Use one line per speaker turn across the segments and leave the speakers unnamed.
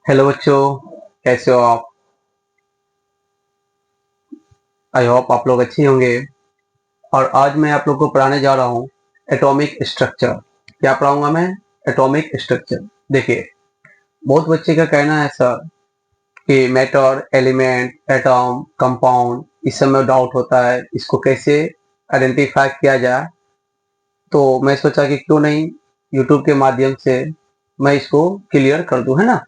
Hello बच्चों, कैसे हो आप। आई होप आप लोग अच्छे होंगे। और आज मैं आप लोग को पढ़ाने जा रहा हूँ एटॉमिक स्ट्रक्चर। क्या पढ़ाऊंगा मैं? Atomic structure. देखिए, बहुत बच्चे का कहना है सर कि मैटर, एलिमेंट, एटॉम, कंपाउंड, इस सब में डाउट होता है, इसको कैसे आइडेंटिफाई किया जाए। तो मैं सोचा कि क्यों नहीं यूट्यूब के माध्यम से मैं इसको क्लियर कर दूं, है ना।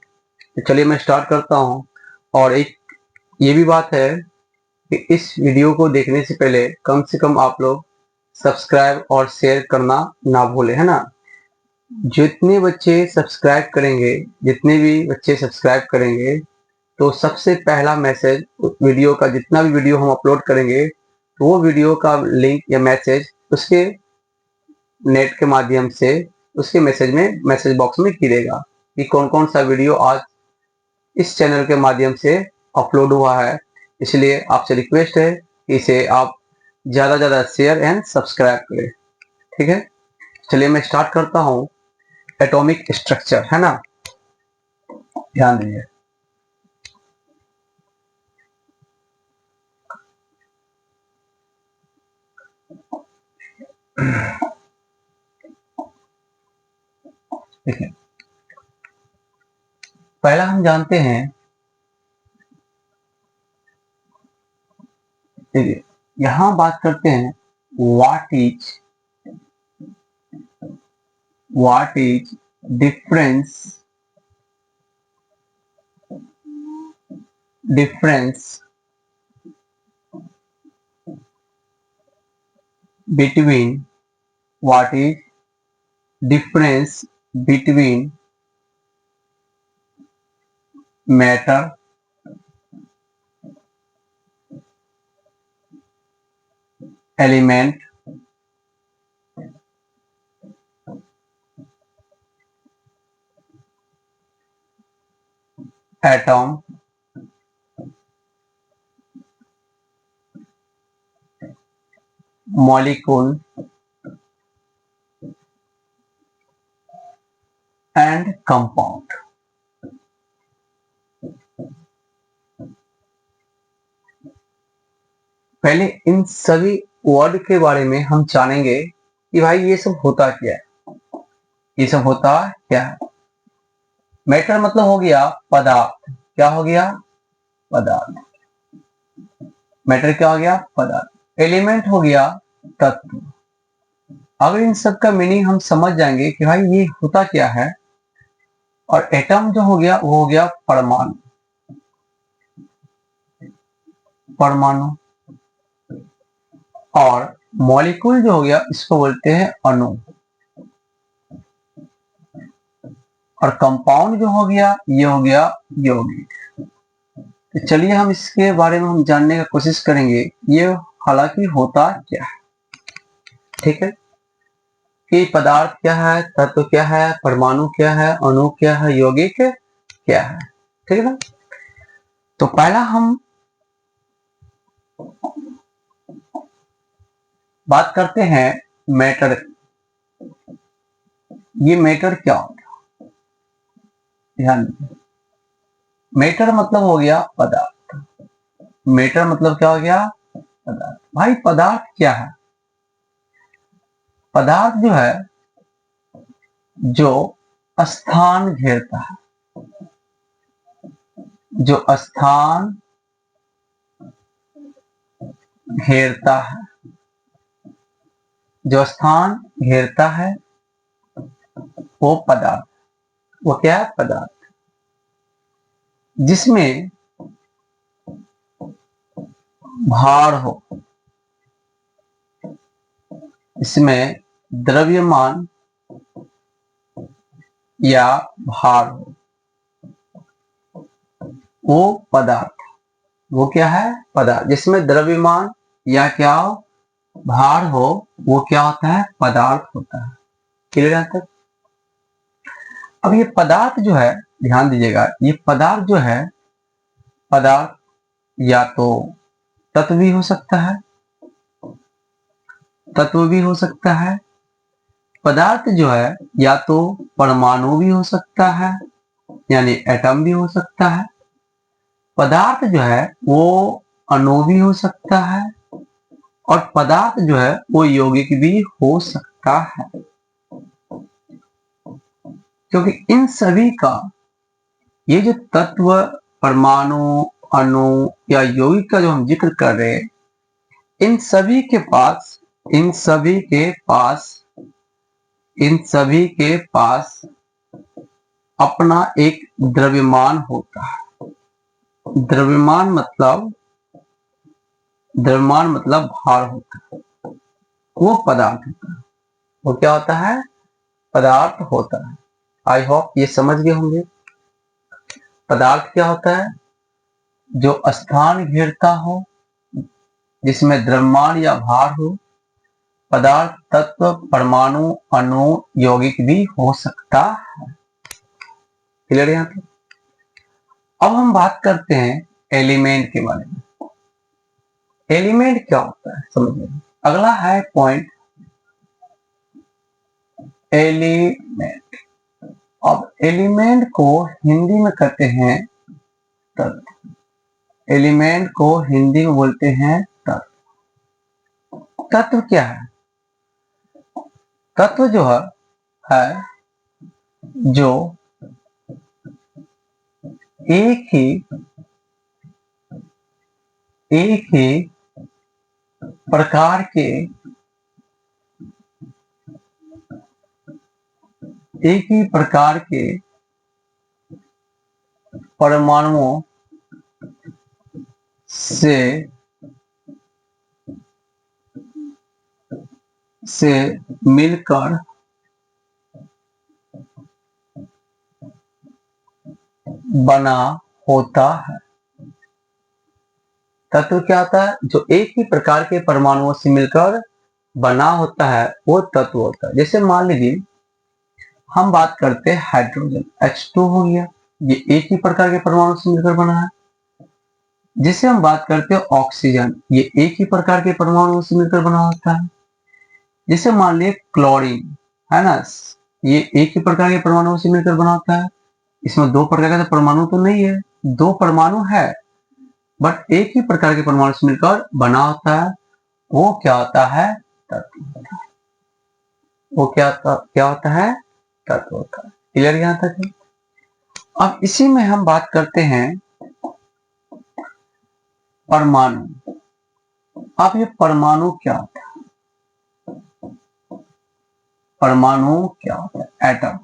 तो चलिए मैं स्टार्ट करता हूँ। और एक ये भी बात है कि इस वीडियो को देखने से कम आप लोग सब्सक्राइब और शेयर करना ना भूलें, है ना। जितने भी बच्चे सब्सक्राइब करेंगे तो सबसे पहला मैसेज वीडियो का, जितना भी वीडियो हम अपलोड करेंगे तो वो वीडियो का लिंक या मैसेज उसके नेट के माध्यम से उसके मैसेज बॉक्स में गिरेगा कि कौन कौन सा वीडियो आज इस चैनल के माध्यम से अपलोड हुआ है। इसलिए आपसे रिक्वेस्ट है कि इसे आप ज़्यादा ज़्यादा शेयर एंड सब्सक्राइब करें। ठीक है, चलिए मैं स्टार्ट करता हूँ। एटॉमिक स्ट्रक्चर, है ना, ध्यान दीजिए। देखिए, पहला हम जानते हैं, देखिए यहाँ बात करते हैं what is difference between what is difference between matter, element, atom, molecule and compound. पहले इन सभी वर्ड के बारे में हम जानेंगे कि भाई ये सब होता क्या है। ये सब होता क्या है? मैटर मतलब हो गया पदार्थ। क्या हो गया? पदार्थ। मैटर क्या हो गया? पदार्थ। एलिमेंट हो गया तत्व। अगर इन सब का मीनिंग हम समझ जाएंगे कि भाई ये होता क्या है। और एटम जो हो गया वो हो गया परमाणु। परमाणु। और मॉलिक्यूल जो हो गया इसको बोलते हैं अणु। और कंपाउंड जो हो गया ये हो गया यौगिक। तो चलिए हम इसके बारे में हम जानने का कोशिश करेंगे ये हालांकि होता क्या है। ठीक है, कि पदार्थ क्या है, तत्व क्या है, परमाणु क्या है, अणु क्या है, यौगिक क्या है। ठीक है ना। तो पहला हम बात करते हैं मैटर। ये मैटर क्या होता है? ध्यान दीजिए। मैटर मतलब हो गया पदार्थ। मैटर मतलब क्या हो गया? पदार्थ। भाई पदार्थ क्या है? पदार्थ जो है जो स्थान घेरता है, जो स्थान घेरता है, जो स्थान घेरता है वो पदार्थ। वो क्या है? पदार्थ। जिसमें भार हो, इसमें द्रव्यमान या भार हो, वो पदार्थ। वो क्या है? पदार्थ। जिसमें द्रव्यमान या क्या हो? भार हो, वो क्या होता है? पदार्थ होता है। क्लियर है तक? अब ये पदार्थ जो है, ध्यान दीजिएगा, ये पदार्थ जो है, पदार्थ या तो तत्व भी हो सकता है, तत्व भी हो सकता है। पदार्थ जो है या तो परमाणु भी हो सकता है, यानी एटम भी हो सकता है, पदार्थ जो है वो अणु भी हो सकता है, और पदार्थ जो है वो यौगिक भी हो सकता है। क्योंकि इन सभी का, ये जो तत्व, परमाणु, अणु या यौगिक का जो हम जिक्र कर रहे हैं, इन सभी के पास इन सभी के पास इन सभी के पास अपना एक द्रव्यमान होता है। द्रव्यमान मतलब भार होता है, वो पदार्थ होता है। वो क्या होता है? पदार्थ होता है। आई होप ये समझ गए होंगे। पदार्थ क्या होता है? जो स्थान घेरता हो, जिसमें द्रव्यमान या भार हो। पदार्थ तत्व, परमाणु, अणु, यौगिक भी हो सकता है। क्लियर यहाँ पे? अब हम बात करते हैं एलिमेंट के बारे में। एलिमेंट क्या होता है समझिए। अगला है पॉइंट एलिमेंट। अब एलिमेंट को हिंदी में कहते हैं तत्व। एलिमेंट को हिंदी में बोलते हैं तत्व। तत्व क्या है? तत्व जो है जो एक ही प्रकार के परमाणुओं से मिलकर बना होता है। तत्व क्या होता है? जो एक ही प्रकार के परमाणुओं से मिलकर बना होता है, वो तत्व होता है। जैसे मान लीजिए हम बात करते हैं हाइड्रोजन, H2 हो गया, ये एक ही प्रकार के परमाणु से मिलकर बना है। जिसे हम बात करते हैं ऑक्सीजन, ये एक ही प्रकार के परमाणुओं से मिलकर बना होता है। जैसे मान लीजिए क्लोरीन, है ना, ये एक ही प्रकार के परमाणुओं से मिलकर बना होता है। इसमें दो प्रकार का परमाणु तो नहीं है, दो परमाणु है, बट एक ही प्रकार के परमाणु से मिलकर बना होता है। वो क्या होता है? तत्व होता है। वो क्या होता है? तत्व होता है। क्लियर यहां तक है? अब इसी में हम बात करते हैं परमाणु। अब ये परमाणु क्या होता है? परमाणु क्या होता है? एटम।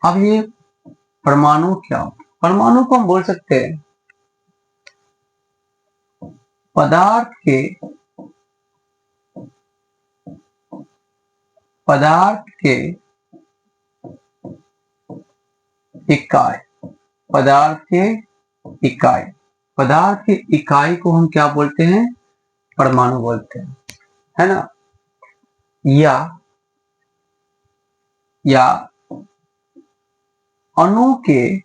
अब ये परमाणु क्या होता है? परमाणु को हम बोल सकते हैं पदार्थ के इकाई। पदार्थ के इकाई को हम क्या बोलते हैं? परमाणु बोलते हैं, है ना। या अणु के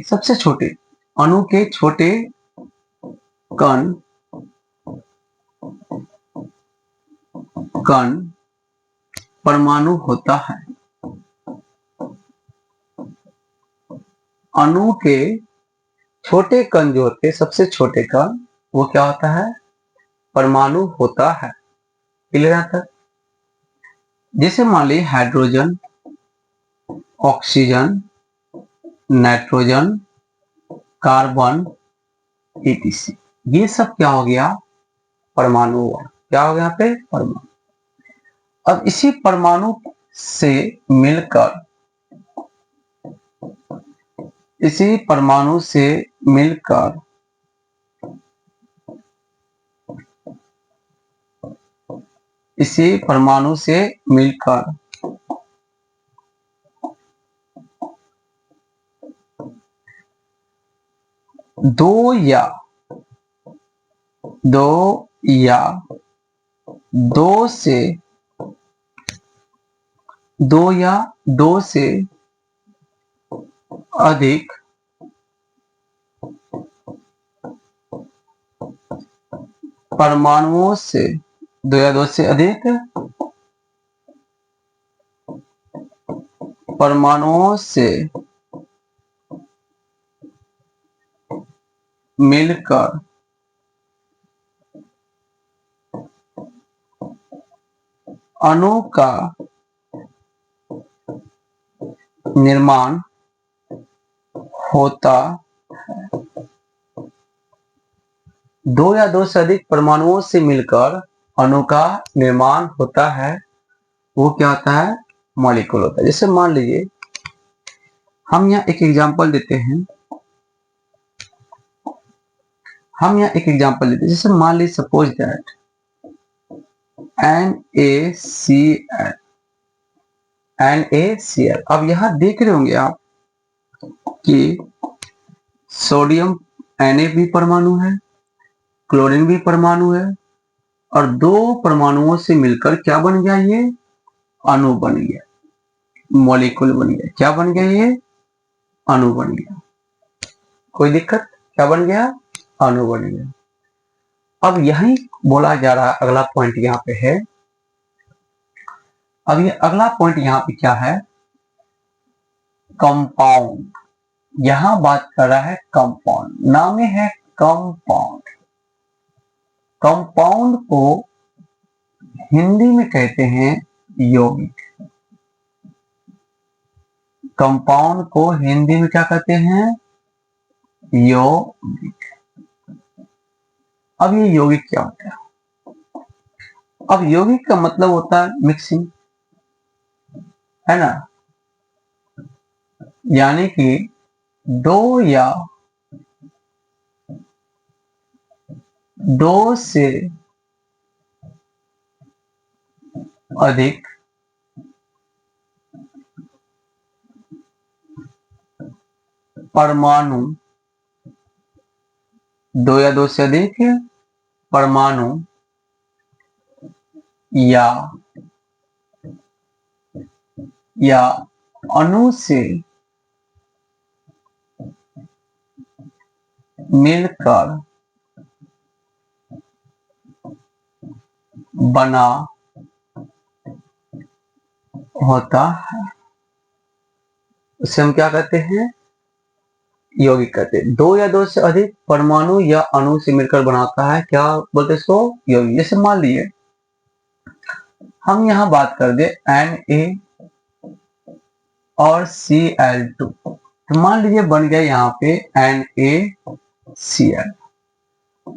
सबसे छोटे अणु के छोटे कण परमाणु होता है। अणु के छोटे कण जो होते हैं, सबसे छोटे कण, वो क्या होता है? परमाणु होता है। क्लियर आता है? जैसे मान लीजिए hydrogen, oxygen, nitrogen, carbon, etc, ये सब क्या हो गया? परमाणु हुआ। क्या हो गया यहाँ पे? परमाणु। अब इसी परमाणु से मिलकर दो या दो से अधिक परमाणुओं से दो या दो से अधिक परमाणुओं से मिलकर अणु का निर्माण होता है। दो या दो से अधिक परमाणुओं से मिलकर अणु का निर्माण होता है, वो क्या होता है? मॉलिक्यूल होता है। जैसे मान लीजिए हम यहाँ एक एग्जांपल देते हैं, जैसे मान लीजिए सपोज दैट NaCl। अब यहाँ देख रहे होंगे आप कि सोडियम Na भी परमाणु है, क्लोरीन भी परमाणु है, और दो परमाणुओं से मिलकर क्या बन गया? ये अणु बन गया, मॉलिक्यूल बन गया। क्या बन गया? ये अणु बन गया। कोई दिक्कत? क्या बन गया? अणु बन गया। अब यही बोला जा रहा है, अगला पॉइंट यहाँ पे है। अब ये अगला पॉइंट यहाँ पे क्या है? कंपाउंड। यहां बात कर रहा है कंपाउंड, नाम में है कंपाउंड। कंपाउंड को हिंदी में कहते हैं यौगिक। कंपाउंड को हिंदी में क्या कहते हैं? यौगिक। अब ये यौगिक क्या होता है? अब यौगिक का मतलब होता है मिक्सिंग, है ना? यानी कि दो से अधिक परमाणु, दो या दो से अधिक परमाणु या अणु से मिलकर बना होता है, उसे हम क्या कहते हैं? यौगिक कहते हैं। दो या दो से अधिक परमाणु या अणु से मिलकर बनाता है, क्या बोलते हैं इसको? यौगिक। जैसे मान लीजिए हम यहां बात कर दे Na और Cl2, तो मान लीजिए बन गया यहाँ पे NaCl।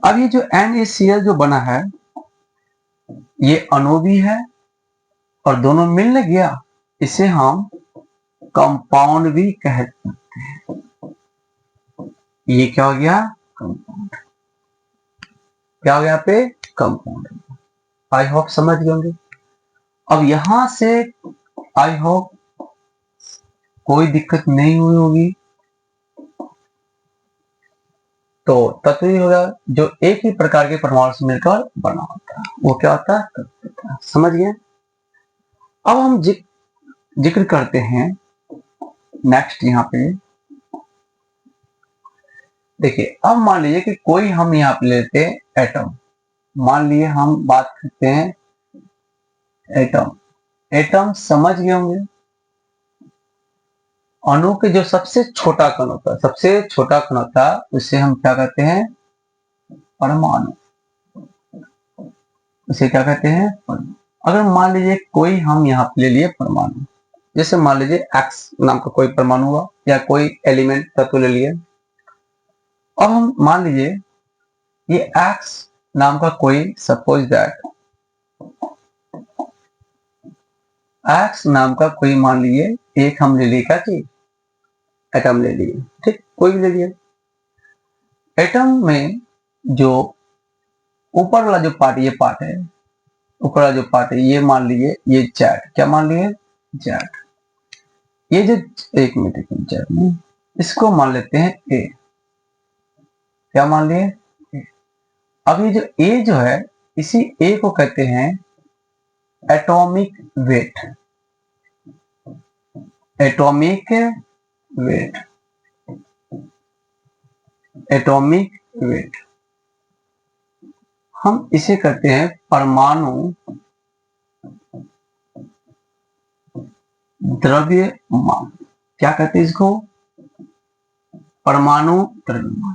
अब ये जो NaCl जो बना है, ये अणु भी है और दोनों मिल गया, इसे हम कंपाउंड भी कह सकते हैं। ये क्या हो गया? कंपाउंड। क्या हो गया यहाँ पे? कंपाउंड। आई होप समझ गए होंगे। अब यहां से आई होप कोई दिक्कत नहीं हुई होगी। तो तत्व होगा जो एक ही प्रकार के परमाणु से मिलकर बना होता है, वो क्या होता है? तत्व होता है। समझ गए? अब हम जिक्र करते हैं नेक्स्ट यहाँ पे। देखिए अब मान लीजिए कि कोई हम यहाँ पे लेते हैं एटम। मान लिए हम बात करते हैं एटम। एटम समझ गए होंगे, अणु के जो सबसे छोटा कण होता है, उसे हम क्या कहते हैं? परमाणु। उसे क्या कहते हैं? परमाणु। अगर मान लीजिए कोई हम यहाँ पे ले लिए परमाणु, जैसे मान लीजिए X नाम का कोई परमाणु हुआ या कोई एलिमेंट तत्व ले लिए। अब हम मान लीजिए ये X नाम का कोई, सपोज दैट X नाम का कोई मान लीजिए एक हम ले लिए, क्या चीज? एटम ले लिए, ठीक, कोई भी ले लिए। एटम में जो ऊपर वाला जो पार्ट, ये पार्ट है, ऊपर वाला जो पार्ट है, ये मान लीजिए ये जेड। क्या मान लिए? जेड। ये जो एक मिनट जेड में, इसको मान लेते हैं ए। क्या मान लिए? ए। अब ये जो ए जो है, इसी ए को कहते हैं atomic weight. Atomic weight. Atomic weight. हम इसे कहते हैं परमाणु द्रव्यमान। क्या कहते हैं इसको? परमाणु द्रव्यमान।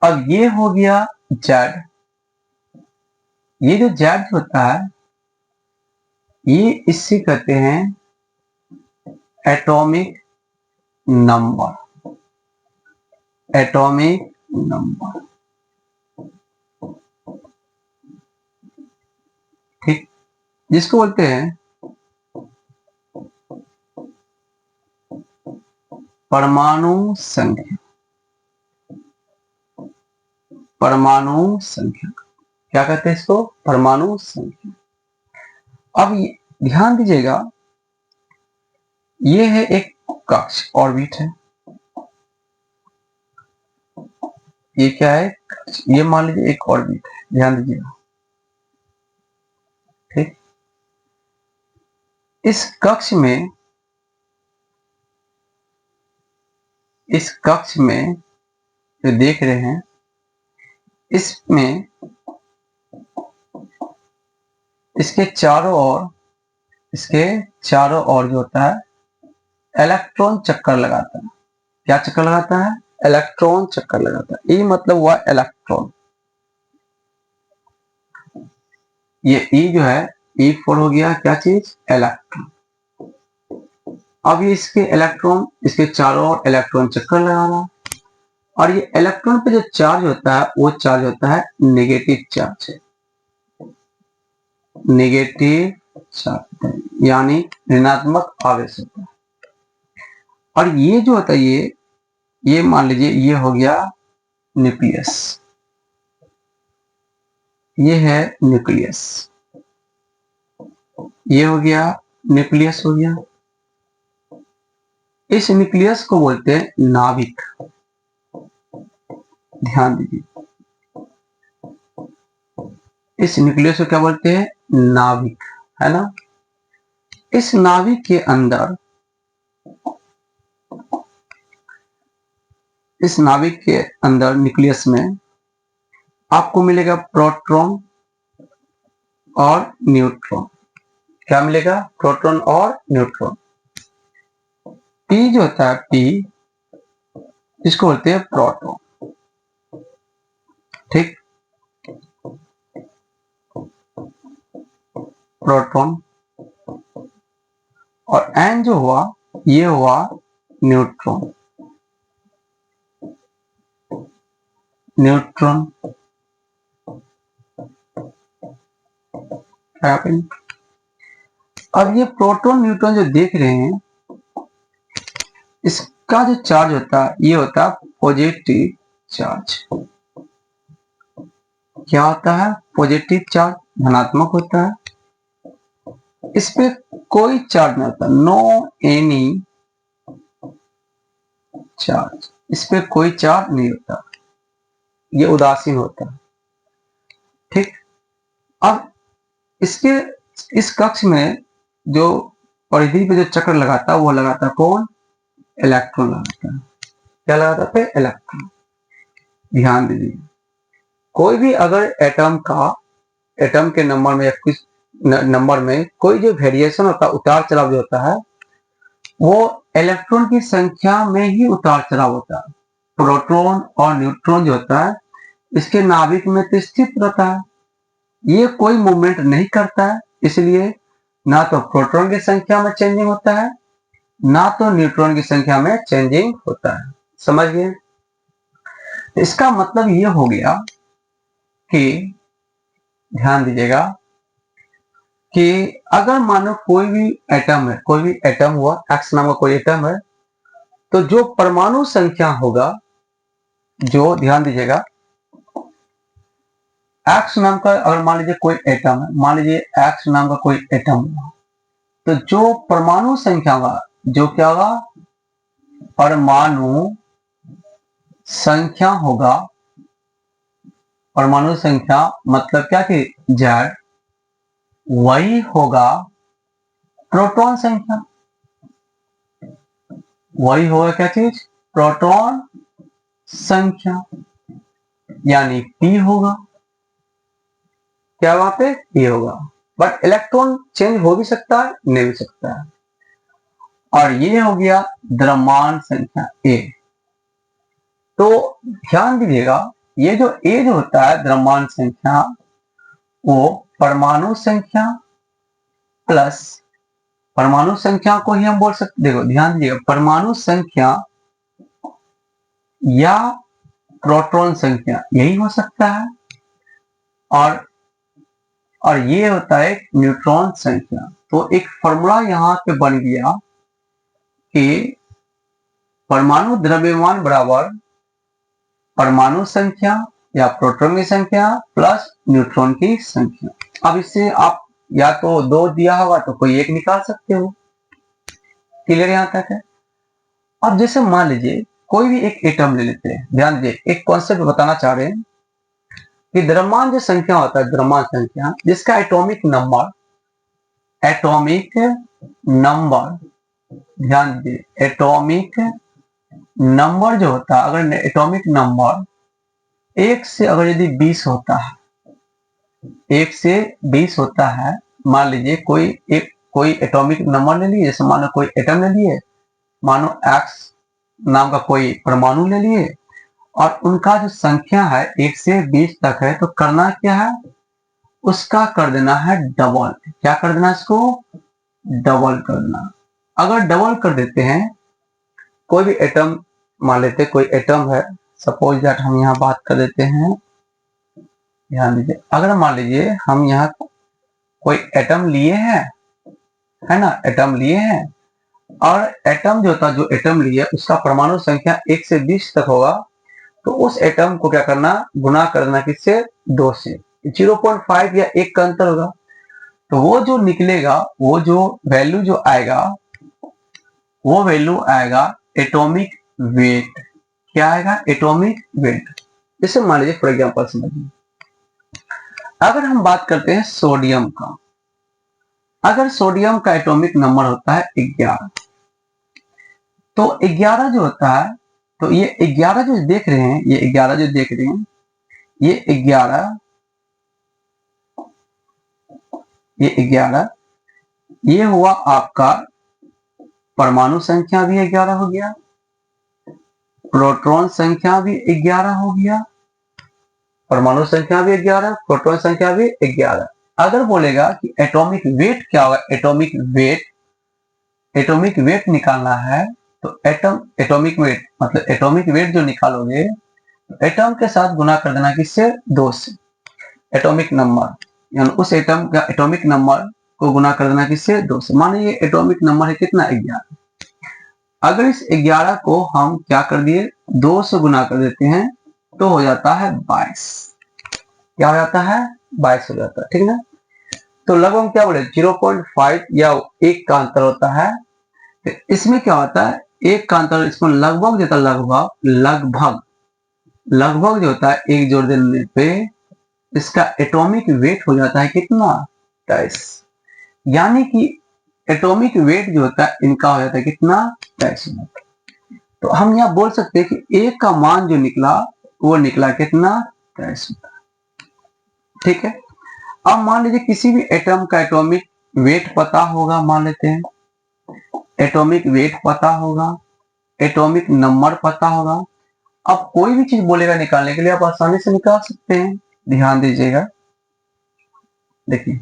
अब ये हो गया जेड। ये जो जेड होता है ये इससे कहते हैं एटॉमिक नंबर। एटॉमिक नंबर, ठीक, जिसको बोलते हैं परमाणु संख्या। परमाणु संख्या क्या कहते हैं इसको? परमाणु संख्या। अब ध्यान दीजिएगा, ये है एक कक्ष, ऑर्बिट है। ये क्या है? कक्ष। ये मान लीजिए एक ऑर्बिट है, ध्यान दीजिएगा, ठीक। इस कक्ष में जो देख रहे हैं, इसमें इसके चारों ओर जो होता है इलेक्ट्रॉन चक्कर लगाता है। क्या चक्कर लगाता है? इलेक्ट्रॉन चक्कर लगाता है। ई मतलब हुआ इलेक्ट्रॉन। ये ई जो है, ई फोर हो गया क्या चीज? इलेक्ट्रॉन। अब ये इसके चारों ओर इलेक्ट्रॉन चक्कर लगा रहा है, और ये इलेक्ट्रॉन पे जो चार्ज होता है वो चार्ज होता है नेगेटिव चार्ज। नेगेटिव चार्ज यानी ऋणात्मक आवेश होता है। और ये जो होता है ये मान लीजिए ये हो गया न्यूक्लियस। ये है न्यूक्लियस। ये हो गया न्यूक्लियस हो गया। इस न्यूक्लियस को बोलते हैं नाभिक। ध्यान दीजिए, इस न्यूक्लियस को क्या बोलते हैं? नाभिक, है ना। इस नाभिक के अंदर, इस नाभिक के अंदर न्यूक्लियस में आपको मिलेगा प्रोटॉन और न्यूट्रॉन। क्या मिलेगा? प्रोटॉन और न्यूट्रॉन। पी जो होता है, पी, इसको बोलते हैं प्रोटॉन, ठीक। प्रोटॉन। और एन जो हुआ, ये हुआ न्यूट्रॉन। न्यूट्रॉन अब ये प्रोटॉन न्यूट्रॉन जो देख रहे हैं, इसका जो चार्ज होता है ये होता है पॉजिटिव चार्ज। क्या होता है? पॉजिटिव चार्ज, धनात्मक होता है। इस पे कोई चार्ज नहीं होता, नो एनी चार्ज। इस पे कोई चार्ज नहीं होता, ये उदासीन होता है, ठीक। अब इस कक्ष में जो परिधि पे जो चक्र लगाता है वो लगाता है कौन? इलेक्ट्रॉन लगाता है। क्या लगाता है? इलेक्ट्रॉन। ध्यान दीजिए, कोई भी अगर एटम के नंबर में या कुछ नंबर में कोई जो वेरिएशन होता है, उतार चढ़ाव जो होता है, वो इलेक्ट्रॉन की संख्या में ही उतार चढ़ाव होता है। प्रोटॉन और न्यूट्रॉन जो होता है इसके नाभिक में तो स्थित रहता है, ये कोई मूवमेंट नहीं करता है, इसलिए ना तो प्रोटॉन की संख्या में चेंजिंग होता है ना तो न्यूट्रॉन की संख्या में चेंजिंग होता है। समझ गए? इसका मतलब ये हो गया कि, ध्यान दीजिएगा, कि अगर मानो कोई भी एटम है, कोई भी एटम हुआ, एक्स नाम का कोई एटम है, तो जो परमाणु संख्या होगा, जो, ध्यान दीजिएगा, एक्स नाम का अगर मान लीजिए कोई एटम है, मान लीजिए एक्स नाम का कोई एटम हुआ, तो जो परमाणु संख्या होगा, जो क्या होगा? परमाणु संख्या होगा। परमाणु संख्या मतलब क्या कि जेड, वही होगा प्रोटॉन संख्या। वही होगा क्या चीज? प्रोटॉन संख्या। यानी P होगा। क्या वहां पे P होगा, बट इलेक्ट्रॉन चेंज हो भी सकता है, नहीं भी सकता है। और ये हो गया द्रव्यमान संख्या A। तो ध्यान दीजिएगा, ये जो A जो होता है द्रव्यमान संख्या, वो परमाणु संख्या प्लस, परमाणु संख्या को ही हम बोल सकते, देखो ध्यान दीजिएगा, परमाणु संख्या या प्रोटॉन संख्या यही हो सकता है, और ये होता है न्यूट्रॉन संख्या। तो एक फॉर्मूला यहाँ पे बन गया कि परमाणु द्रव्यमान बराबर परमाणु संख्या या प्रोटॉन की संख्या प्लस न्यूट्रॉन की संख्या। अब इससे आप या तो 2 दिया होगा तो कोई एक निकाल सकते हो। क्लियर यहां तक है। अब जैसे मान लीजिए कोई भी एक एटम ले लेते हैं, ध्यान दीजिए एक कॉन्सेप्ट बताना चाह रहे हैं कि द्रव्यमान जो संख्या होता है, द्रव्यमान संख्या जिसका एटॉमिक नंबर, ध्यान दीजिए एटॉमिक नंबर जो होता है, अगर एटॉमिक नंबर 1 से अगर यदि 20 होता है, 1 से 20 होता है, मान लीजिए कोई एटॉमिक नंबर ले लिए, जैसे मानो कोई एटम ले लिए, मानो X नाम का कोई परमाणु ले लिए, और उनका जो संख्या है 1 से 20 तक है, तो करना क्या है, उसका कर देना है डबल। क्या कर देना, इसको डबल कर देना। अगर डबल कर देते हैं, कोई भी एटम मान लेते, कोई एटम है, सपोज दैट हम यहाँ बात कर देते हैं, ध्यान दीजिए, अगर मान लीजिए हम यहाँ कोई एटम लिए हैं, है ना, एटम लिए हैं, और एटम जो होता, जो एटम लिए उसका परमाणु संख्या 1 से 20 तक होगा, तो उस एटम को क्या करना, गुना करना किससे, 2 से। 0.5 या 1 का अंतर होगा, तो वो जो निकलेगा, वो जो वैल्यू जो आएगा, वो वैल्यू आएगा एटॉमिक वेट। क्या आएगा, एटॉमिक वेट। जैसे मान लीजिए फॉर एग्जांपल समझिए, अगर हम बात करते हैं सोडियम का, अगर सोडियम का एटॉमिक नंबर होता है 11, तो 11 जो होता है, तो ये 11 जो देख रहे हैं, ये 11 जो देख रहे हैं, ये 11, ये हुआ आपका परमाणु संख्या भी 11 हो गया, प्रोटॉन संख्या भी 11 हो गया, परमाणु संख्या भी 11, प्रोटॉन संख्या भी 11। अगर बोलेगा कि एटॉमिक वेट क्या होगा, एटॉमिक वेट निकालना है, तो एटॉमिक वेट मतलब एटॉमिक वेट जो निकालोगे, तो एटम के साथ गुना कर देना किससे, 2 से। एटॉमिक नंबर यानी उस एटम का एटॉमिक नंबर को गुना कर देना किससे, 2 से। माने ये एटॉमिक नंबर है कितना, 11। अगर इस 11 को हम क्या कर दिए, 2 से गुना कर देते हैं, तो हो जाता है 22। क्या हो जाता है, 22 हो जाता है, ठीक ना। तो लगभग क्या बोले, 0.5 या 1 का अंतर होता है। तो इसमें क्या होता है, 1 का अंतर, इसमें लगभग देता, लगभग जो होता है 1 जोड़ देने पे इसका एटॉमिक वेट हो जाता है कितना, 23। यानी कि एटॉमिक वेट जो होता है इनका हो जाता है कितना, 23। तो हम यहाँ बोल सकते हैं कि एक का मान जो निकला, वो निकला कितना, 23। ठीक है। अब मान लीजिए किसी भी एटम का एटॉमिक वेट पता होगा, मान लेते हैं एटॉमिक वेट पता होगा, एटॉमिक नंबर पता होगा। अब कोई भी चीज बोलेगा निकालने के लिए, आप आसानी से निकाल सकते हैं। ध्यान दीजिएगा, देखिए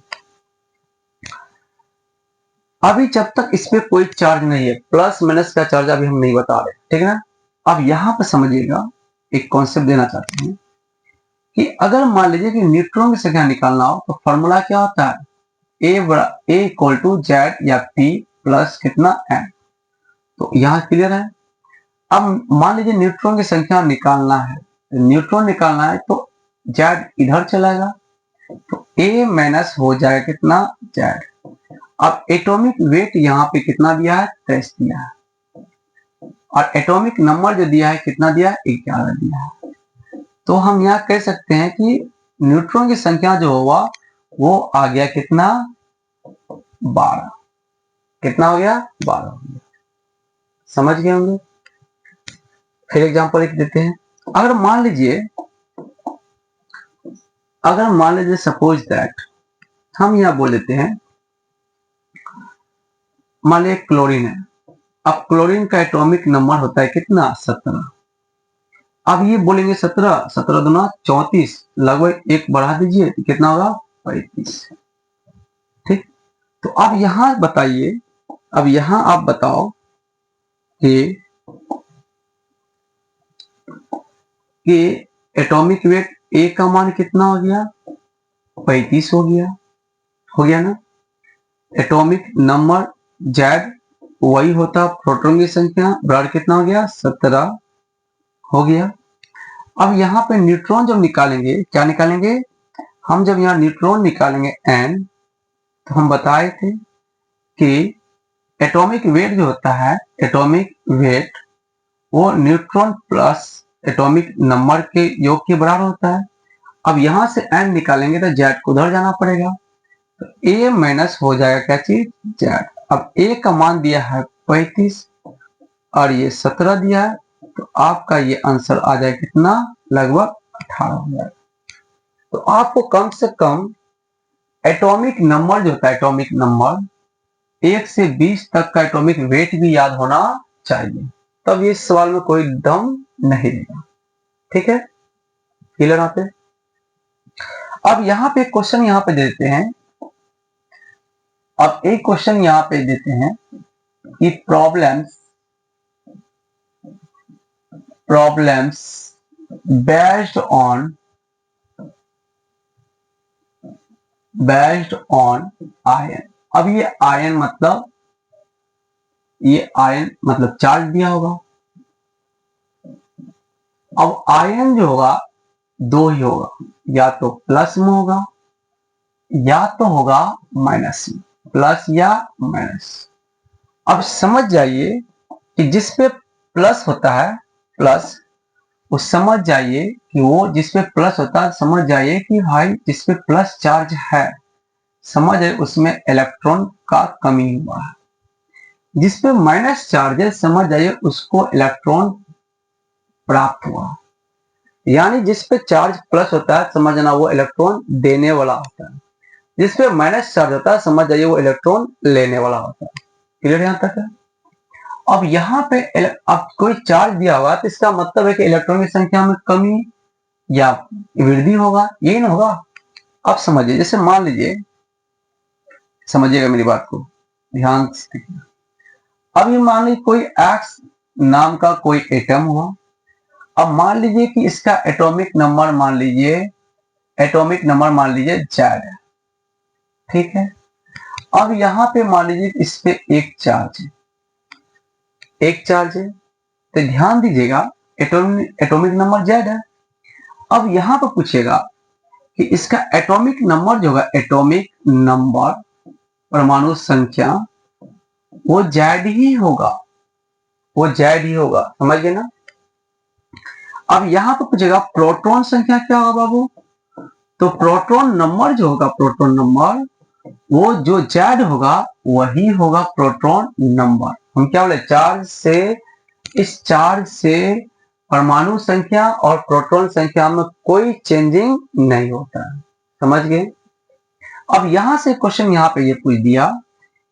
अभी जब तक इस पे कोई चार्ज नहीं है, प्लस माइनस का चार्ज अभी हम नहीं बता रहे, ठीक है ना। अब यहां पर समझिएगा, एक कॉन्सेप्ट देना चाहते हैं कि अगर मान लीजिए कि न्यूट्रॉन की संख्या निकालना हो, तो फॉर्मूला क्या होता है, ए इक्वल टू जेड या पी प्लस कितना एन। तो यहाँ क्लियर है। अब मान लीजिए न्यूट्रॉन की संख्या निकालना है, न्यूट्रॉन निकालना है, तो जेड इधर चलाएगा, तो ए माइनस हो जाएगा कितना, जेड। अब एटॉमिक वेट यहाँ पे कितना दिया है, 23 दिया है, और एटॉमिक नंबर जो दिया है कितना दिया है, 11 दिया है। तो हम यहाँ कह सकते हैं कि न्यूट्रॉन की संख्या जो होगा वो आ गया कितना, 12। कितना हो गया, 12 हो गया। समझ गए होंगे। फिर एग्जांपल लिख देते हैं। अगर मान लीजिए अगर मान लीजिए सपोज दैट हम यहाँ बोल देते हैं, मान लीजिए क्लोरीन है। अब क्लोरीन का एटॉमिक नंबर होता है कितना? 17। अब ये बोलेंगे 17, 17 दूना 34, लगभग एक बढ़ा दीजिए तो कितना होगा? 35। ठीक, तो अब यहां बताइए, अब यहां आप बताओ कि एटॉमिक वेट ए का मान कितना हो गया? 35 हो गया ना। एटॉमिक नंबर जेड वही होता प्रोटॉन की संख्या, ब्राड कितना हो गया? 17 हो गया। अब यहाँ पे न्यूट्रॉन जब निकालेंगे, क्या निकालेंगे? हम जब यहाँ न्यूट्रॉन निकालेंगे n, तो हम बताए थे कि एटॉमिक वेट जो होता है, एटॉमिक वेट वो न्यूट्रॉन प्लस एटॉमिक नंबर के योग के बराबर होता है। अब यहां से n निकालेंगे तो जेड को उधर जाना पड़ेगा, तो a माइनस हो जाएगा क्या चीज? जेड। अब a का मान दिया है 35 और ये 17 दिया है, तो आपका ये आंसर आ जाए कितना? लगभग 18 हो जाएगा। तो आपको कम से कम एटॉमिक नंबर जो होता है, एटॉमिक नंबर 1 से 20 तक का एटॉमिक वेट भी याद होना चाहिए, तब ये सवाल में कोई दम नहीं रहेगा। ठीक है, क्लियर यहाँ पे? अब यहाँ पे क्वेश्चन यहाँ पे देते हैं, अब एक क्वेश्चन यहाँ पे देते हैं कि प्रॉब्लम्स बेस्ड ऑन आयन। अब ये आयन मतलब चार्ज दिया होगा। अब आयन जो होगा दो ही होगा, या तो प्लस में होगा या तो होगा माइनस में, प्लस या माइनस। अब समझ जाइए कि जिस पे प्लस होता है, प्लस, वो समझ जाइए कि वो जिस पे प्लस होता है, समझ जाइए कि भाई जिस पे प्लस चार्ज है, समझ जाइए उसमें इलेक्ट्रॉन का कमी हुआ है। जिस पे माइनस चार्ज है, समझ जाइए उसको इलेक्ट्रॉन प्राप्त हुआ। यानी जिस पे चार्ज प्लस होता है, समझना वो इलेक्ट्रॉन देने वाला होता है। जिस पे माइनस चार्ज होता है, समझ जाइए वो इलेक्ट्रॉन लेने वाला होता है। क्लियर यहां तक है? अब यहाँ पे अब कोई चार्ज दिया हुआ, तो इसका मतलब है कि इलेक्ट्रॉन की संख्या में कमी या वृद्धि होगा, यही ना होगा। अब समझिए, जैसे मान लीजिए, समझिएगा मेरी बात को ध्यान से। अब ये मान लीजिए कोई एक्स नाम का कोई एटम हुआ। अब मान लीजिए कि इसका एटॉमिक नंबर मान लीजिए जेड है। ठीक है, अब यहाँ पे मान लीजिए इस पे एक चार्ज है, तो ध्यान दीजिएगा एटॉमिक नंबर जेड है। अब यहाँ पर पूछेगा कि इसका एटॉमिक नंबर जो होगा, एटॉमिक नंबर परमाणु संख्या, वो जेड ही होगा, समझ गए ना। अब यहाँ पर पूछेगा प्रोटॉन संख्या क्या होगा बाबू, तो प्रोटॉन नंबर जो होगा, प्रोटॉन नंबर वो जो जेड होगा वही होगा प्रोटॉन नंबर। हम क्या बोले, इस चार्ज से परमाणु संख्या और प्रोटॉन संख्या में कोई चेंजिंग नहीं होता है। समझ गए? अब यहां से क्वेश्चन यहाँ पे ये पूछ दिया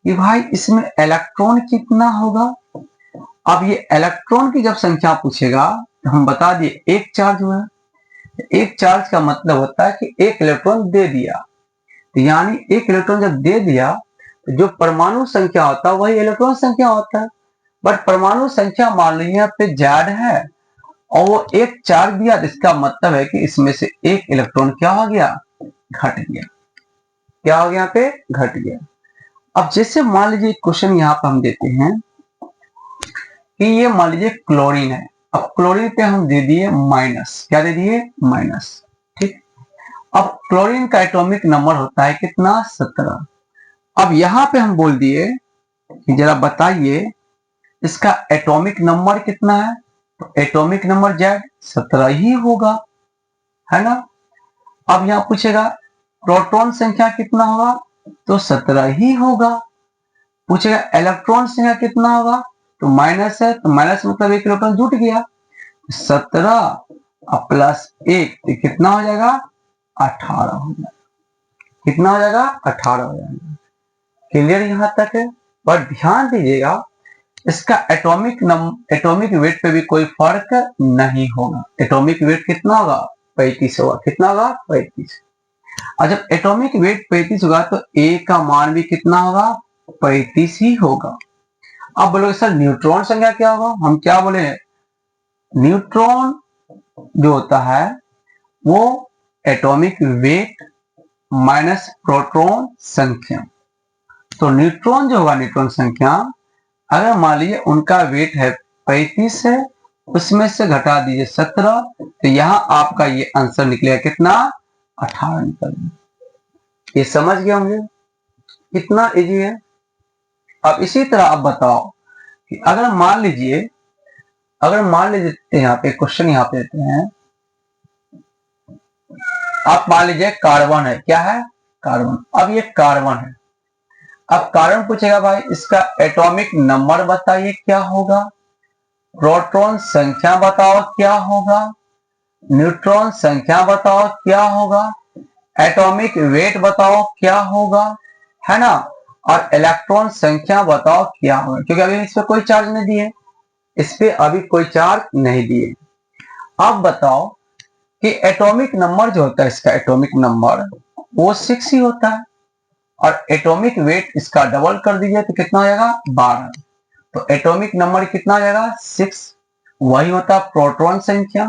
कि भाई इसमें इलेक्ट्रॉन कितना होगा। अब ये इलेक्ट्रॉन की जब संख्या पूछेगा, तो हम बता दिए एक चार्ज हुआ है। एक चार्ज का मतलब होता है कि एक इलेक्ट्रॉन दे दिया, यानी एक इलेक्ट्रॉन जब दे दिया, तो जो परमाणु संख्या होता है वही इलेक्ट्रॉन संख्या होता है। बट परमाणु संख्या मान लीजिए यहाँ पे जेड है और वो एक चार्ज दिया, तो इसका मतलब है कि इसमें से एक इलेक्ट्रॉन क्या हो गया, घट गया। क्या हो गया यहाँ पे, घट गया। अब जैसे मान लीजिए क्वेश्चन यहाँ पर हम देते हैं कि ये मान लीजिए क्लोरीन है। अब क्लोरीन पे हम दे दिए माइनस, क्या दे दिए, माइनस। ठीक, अब क्लोरीन का एटॉमिक नंबर होता है कितना, 17। अब यहां पे हम बोल दिए कि जरा बताइए इसका एटॉमिक नंबर कितना है, तो एटॉमिक नंबर जेड 17 ही होगा, है ना। अब यहां पूछेगा प्रोटॉन संख्या कितना होगा, तो 17 ही होगा। पूछेगा इलेक्ट्रॉन संख्या कितना होगा, तो माइनस है, तो माइनस मतलब एक इलेक्ट्रॉन जुट गया। 17 प्लस 1 कितना हो जाएगा, 18 हो जाएगा। कितना हो जाएगा? 18 हो जाएगा। क्लियर यहां तक है? पर ध्यान दीजिएगा, इसका एटॉमिक वेट पे भी कोई फर्क नहीं होगा। एटॉमिक वेट कितना होगा? 35 होगा। कितना होगा? 35। और जब एटॉमिक वेट 35 होगा तो ए का मान भी कितना होगा? 35 ही होगा। अब बोलोगे सर न्यूट्रॉन संख्या क्या होगा? हम क्या बोले? न्यूट्रॉन जो होता है वो एटॉमिक वेट माइनस प्रोटॉन संख्या। तो न्यूट्रॉन जो होगा, न्यूट्रॉन संख्या, अगर मान लीजिए उनका वेट है 35 है, उसमें से घटा दीजिए 17, तो यहां आपका ये आंसर निकलेगा कितना? 18 निकल। ये समझ गए होंगे कितना इजी है। अब इसी तरह आप बताओ कि अगर मान लीजिए यहाँ पे क्वेश्चन यहाँ पे देते हैं, आप मान लीजिए कार्बन है। क्या है? कार्बन। अब ये कार्बन है। अब कार्बन पूछेगा भाई इसका एटॉमिक नंबर बताइए क्या होगा, प्रोटॉन संख्या बताओ क्या होगा, न्यूट्रॉन संख्या बताओ क्या होगा, एटॉमिक वेट बताओ क्या होगा, है ना, और इलेक्ट्रॉन संख्या बताओ क्या होगा। क्योंकि अभी इस पे कोई चार्ज नहीं दिए, इस पे अभी कोई चार्ज नहीं दिए। अब बताओ कि एटॉमिक नंबर जो होता है, इसका एटॉमिक नंबर वो 6 ही होता है, और एटॉमिक वेट इसका डबल कर दीजिए तो कितना हो जाएगा? 12। तो एटॉमिक नंबर कितना हो जाएगा? 6। वही होता है प्रोटॉन संख्या।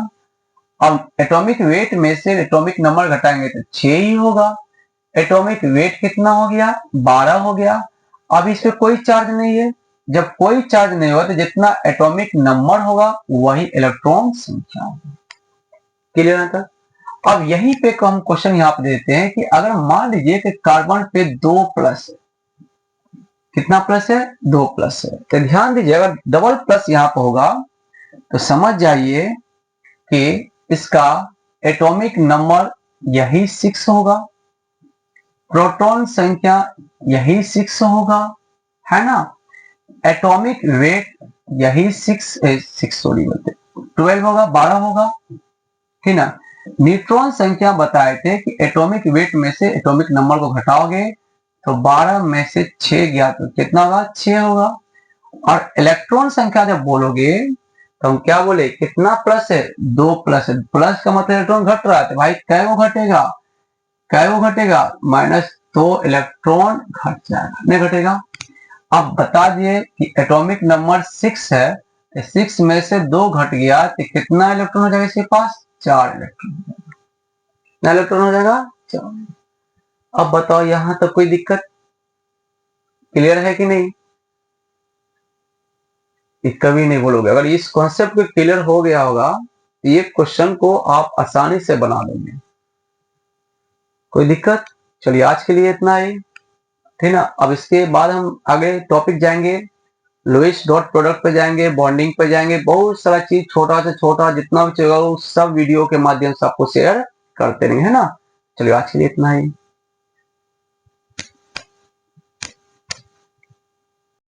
अब एटॉमिक वेट में से एटॉमिक नंबर घटाएंगे तो 6 ही होगा। एटॉमिक वेट कितना हो गया? 12 हो गया। अब इस पे कोई चार्ज नहीं है। जब कोई चार्ज नहीं होगा तो जितना एटॉमिक नंबर होगा वही इलेक्ट्रॉन संख्या होगा। क्लियर है? अब यहीं पे हम क्वेश्चन यहाँ पे देते हैं कि अगर मान लीजिए कि कार्बन पे 2 प्लस है। कितना प्लस है? 2 प्लस है। तो ध्यान दीजिए, अगर डबल प्लस यहाँ पे होगा तो समझ जाइए कि इसका एटॉमिक नंबर यही 6 होगा, प्रोटॉन संख्या यही 6 होगा, है ना, एटॉमिक वेट यही 12 होगा, 12 होगा, ठीक ना। न्यूट्रॉन संख्या बताए थे कि एटॉमिक वेट में से एटॉमिक नंबर को घटाओगे तो 12 में से 6 गया तो कितना होगा? 6 होगा। और इलेक्ट्रॉन संख्या जब बोलोगे तो हम क्या बोले? कितना प्लस है? 2 प्लस है। प्लस का मतलब इलेक्ट्रॉन घट रहा है, तो भाई कै वो घटेगा? -2 इलेक्ट्रॉन घट जाएगा, नहीं घटेगा। अब बता दिए कि एटॉमिक नंबर 6 है, 6 में से 2 घट गया तो कितना इलेक्ट्रॉन हो जाएगा इसके पास? 4 इलेक्ट्रॉन। कितना इलेक्ट्रॉन हो जाएगा? 4। अब बताओ यहां तक कोई दिक्कत? क्लियर है कि नहीं? कभी नहीं बोलोगे। अगर इस कॉन्सेप्ट को क्लियर हो गया होगा तो ये क्वेश्चन को आप आसानी से बना लेंगे। कोई दिक्कत? चलिए आज के लिए इतना ही, ठीक ना। अब इसके बाद हम आगे टॉपिक जाएंगे, लुईस डॉट प्रोडक्ट पे जाएंगे, बॉन्डिंग पे जाएंगे, बहुत सारा चीज छोटा से छोटा जितना भी चाहिए वो सब वीडियो के माध्यम से आपको शेयर करते रहेंगे, है ना। चलिए आज के लिए इतना ही।